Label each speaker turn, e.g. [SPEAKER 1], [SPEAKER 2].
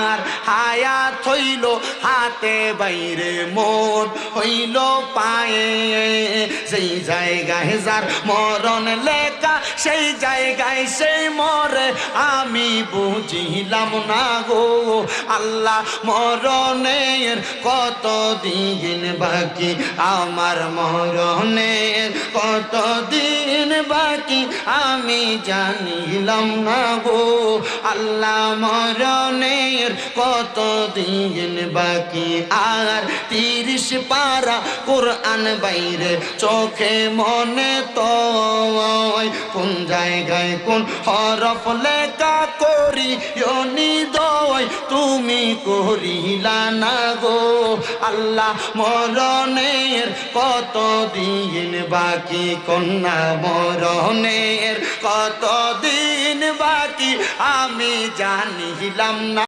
[SPEAKER 1] আর হায়াত হইল হাতে বাইরে মন হইল পায়ে সেই জায়গায় যার মরণ লেখা সেই জায়গায় সেই মরে আমি বুঝিলাম না গো আল্লাহ মরণের কত দিন বাকি আমার মরণের কত দিন বাকি আমি জানিলাম না গো আল্লাহ মরণের কত দিন বাকি আর 30 পারা কোরআন বাইরে চোখে মনে তো কোন জায়গায় কোন হরফ লেখা করি নিদয় তুমি করিলা না গো আল্লাহ মরণের কত দিন বাকি কন্যা মরণের কত দিন বাকি আমি জানিলাম না।